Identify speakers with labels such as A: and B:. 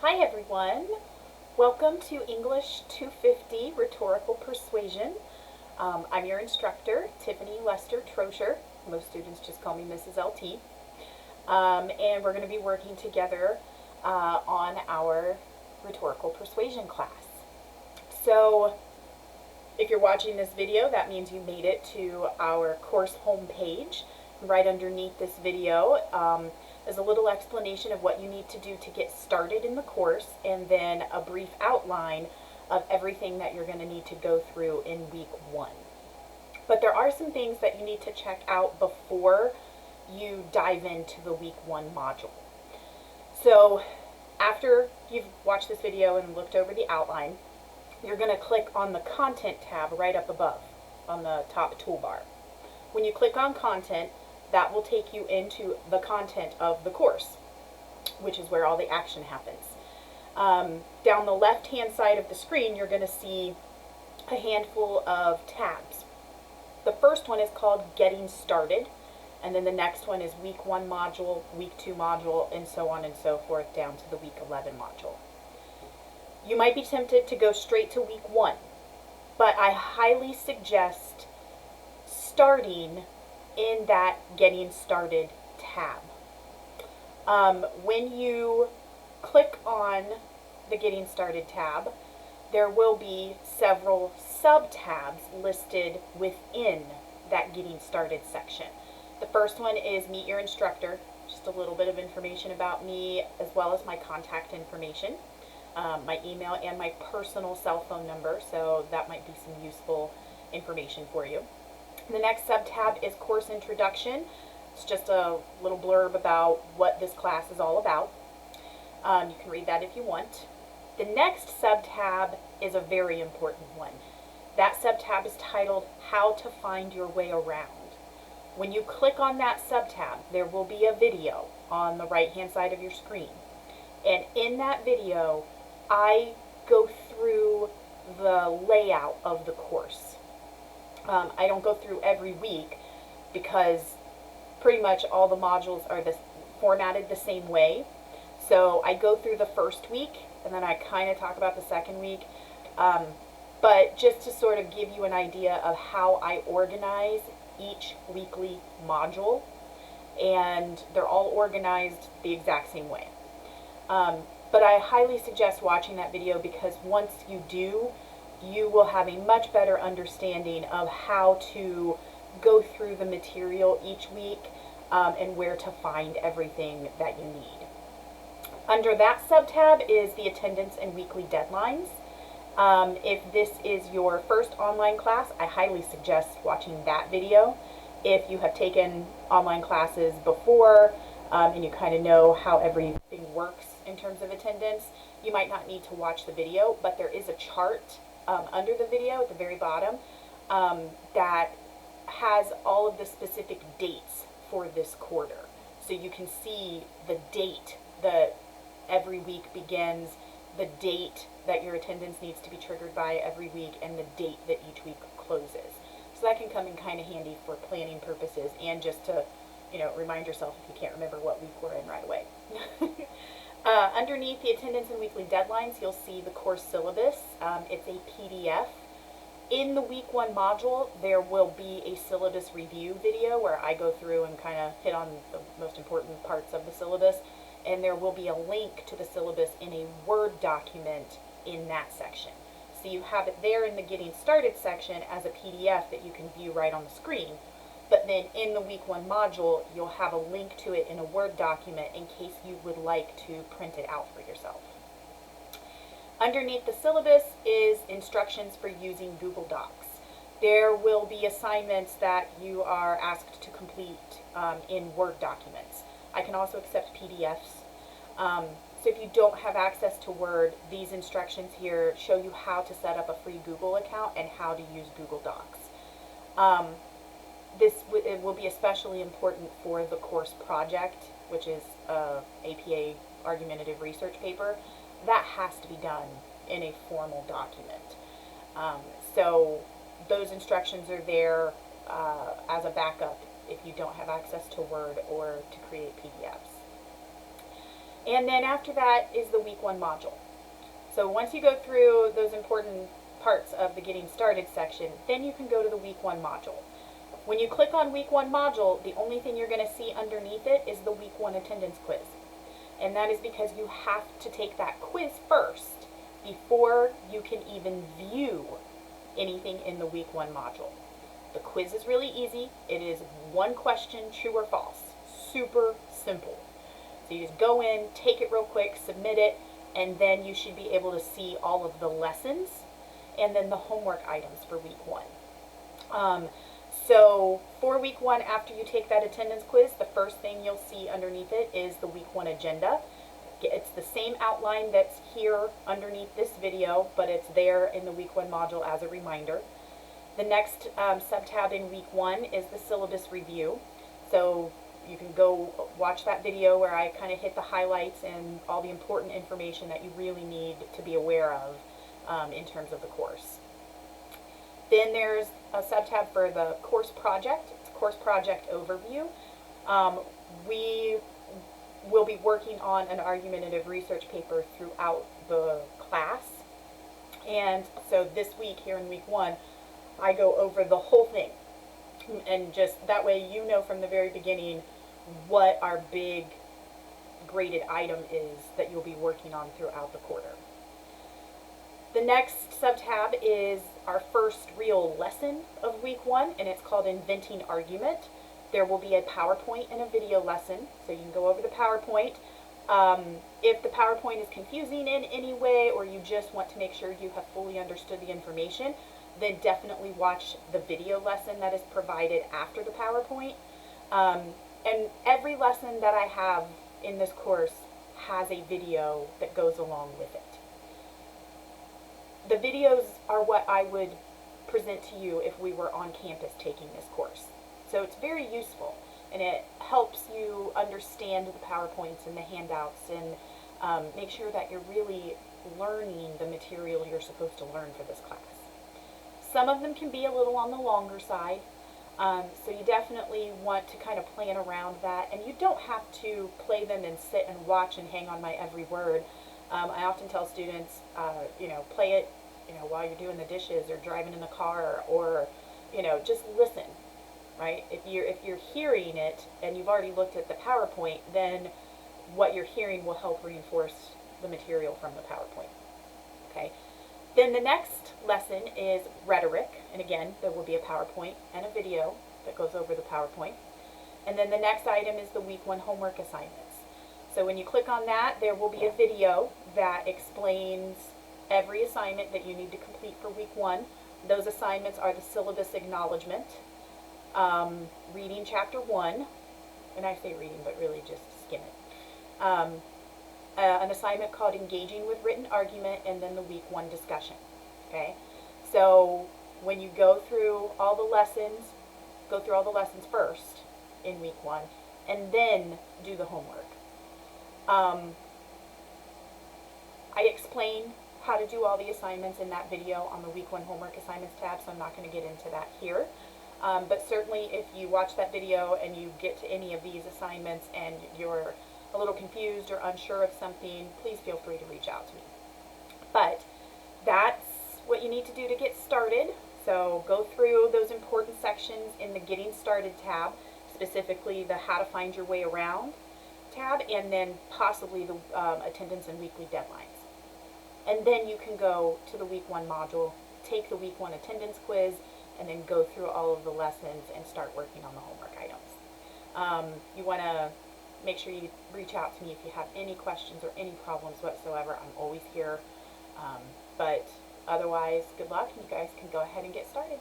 A: Hi everyone, welcome to English 250 Rhetorical Persuasion. I'm your instructor, Tiffany Lester Trosher. Most students just call me Mrs. LT. And we're going to be working together on our rhetorical persuasion class. So if you're watching this video, that means you made it to our course homepage. Right underneath this video is a little explanation of what you need to do to get started in the course, and then a brief outline of everything that you're going to need to go through in week 1. But there are some things that you need to check out before you dive into the week 1 module. So after you've watched this video and looked over the outline, you're going to click on the Content tab right up above on the top toolbar. When you click on Content, that will take you into the content of the course, which is where all the action happens. Down the left-hand side of the screen, you're going to see a handful of tabs. The first one is called Getting Started, and then the next one is Week 1 module, Week 2 module, and so on and so forth down to the Week 11 module. You might be tempted to go straight to Week 1, but I highly suggest starting in that Getting Started tab. When you click on the Getting Started tab, there will be several sub-tabs listed within that Getting Started section. The first one is Meet Your Instructor, just a little bit of information about me as well as my contact information, my email and my personal cell phone number, so that might be some useful information for you. The next sub-tab is Course Introduction. It's just a little blurb about what this class is all about. You can read that if you want. The next sub-tab is a very important one. That sub-tab is titled How to Find Your Way Around. When you click on that sub-tab, there will be a video on the right-hand side of your screen. And in that video, I go through the layout of the course. I don't go through every week because pretty much all the modules are formatted the same way. So I go through the first week and then I kind of talk about the second week. But just to sort of give you an idea of how I organize each weekly module, and they're all organized the exact same way. But I highly suggest watching that video because once you do, you will have a much better understanding of how to go through the material each week and where to find everything that you need. Under that sub-tab is the attendance and weekly deadlines. If this is your first online class, I highly suggest watching that video. If you have taken online classes before and you kind of know how everything works in terms of attendance, you might not need to watch the video, but there is a chart under the video at the very bottom that has all of the specific dates for this quarter. So you can see the date that every week begins, the date that your attendance needs to be triggered by every week, and the date that each week closes. So that can come in kind of handy for planning purposes and just to, remind yourself if you can't remember what week we're in right away. Underneath the attendance and weekly deadlines, you'll see the course syllabus. It's a PDF. In the week 1 module, there will be a syllabus review video where I go through and kind of hit on the most important parts of the syllabus, and there will be a link to the syllabus in a Word document in that section. So you have it there in the Getting Started section as a PDF that you can view right on the screen. But then in the week 1 module, you'll have a link to it in a Word document in case you would like to print it out for yourself. Underneath the syllabus is instructions for using Google Docs. There will be assignments that you are asked to complete in Word documents. I can also accept PDFs. So if you don't have access to Word, these instructions here show you how to set up a free Google account and how to use Google Docs. It will be especially important for the course project, which is APA argumentative research paper. That has to be done in a formal document. So those instructions are there as a backup if you don't have access to Word or to create PDFs. And then after that is the week 1 module. So once you go through those important parts of the Getting Started section, then you can go to the week 1 module. When you click on week 1 module, the only thing you're going to see underneath it is the week 1 attendance quiz. And that is because you have to take that quiz first before you can even view anything in the week 1 module. The quiz is really easy. It is one question, true or false. Super simple. So you just go in, take it real quick, submit it, and then you should be able to see all of the lessons and then the homework items for week 1. So for week 1, after you take that attendance quiz, the first thing you'll see underneath it is the week 1 agenda. It's the same outline that's here underneath this video, but it's there in the week 1 module as a reminder. The next sub-tab in week 1 is the syllabus review. So you can go watch that video where I kind of hit the highlights and all the important information that you really need to be aware of in terms of the course. Then there's a sub-tab for the course project. It's course project overview. We will be working on an argumentative research paper throughout the class. And so this week, here in week 1, I go over the whole thing. And just that way you know from the very beginning what our big graded item is that you'll be working on throughout the quarter. The next sub-tab is our first real lesson of week 1, and it's called Inventing Argument. There will be a PowerPoint and a video lesson, so you can go over the PowerPoint. If the PowerPoint is confusing in any way, or you just want to make sure you have fully understood the information, then definitely watch the video lesson that is provided after the PowerPoint. And every lesson that I have in this course has a video that goes along with it. The videos are what I would present to you if we were on campus taking this course. So it's very useful, and it helps you understand the PowerPoints and the handouts and make sure that you're really learning the material you're supposed to learn for this class. Some of them can be a little on the longer side, so you definitely want to kind of plan around that, and you don't have to play them and sit and watch and hang on my every word. I often tell students, play it, while you're doing the dishes or driving in the car, or, just listen, right? If you're hearing it and you've already looked at the PowerPoint, then what you're hearing will help reinforce the material from the PowerPoint. Okay. Then the next lesson is rhetoric, and again, there will be a PowerPoint and a video that goes over the PowerPoint. And then the next item is the week 1 homework assignments. So when you click on that, there will be a video that explains every assignment that you need to complete for week 1. Those assignments are the syllabus acknowledgement, reading chapter 1, and I say reading, but really just skim it. An assignment called engaging with written argument, and then the week 1 discussion. Okay, so when you go through all the lessons, first in week 1, and then do the homework. I explain how to do all the assignments in that video on the week 1 homework assignments tab, so I'm not going to get into that here. But certainly if you watch that video and you get to any of these assignments and you're a little confused or unsure of something, please feel free to reach out to me. But that's what you need to do to get started. So go through those important sections in the Getting Started tab, specifically the How to Find Your Way Around tab, and then possibly the attendance and weekly deadlines. And then you can go to the week 1 module, take the week 1 attendance quiz, and then go through all of the lessons and start working on the homework items. You want to make sure you reach out to me if you have any questions or any problems whatsoever. I'm always here. But otherwise, good luck, and you guys can go ahead and get started.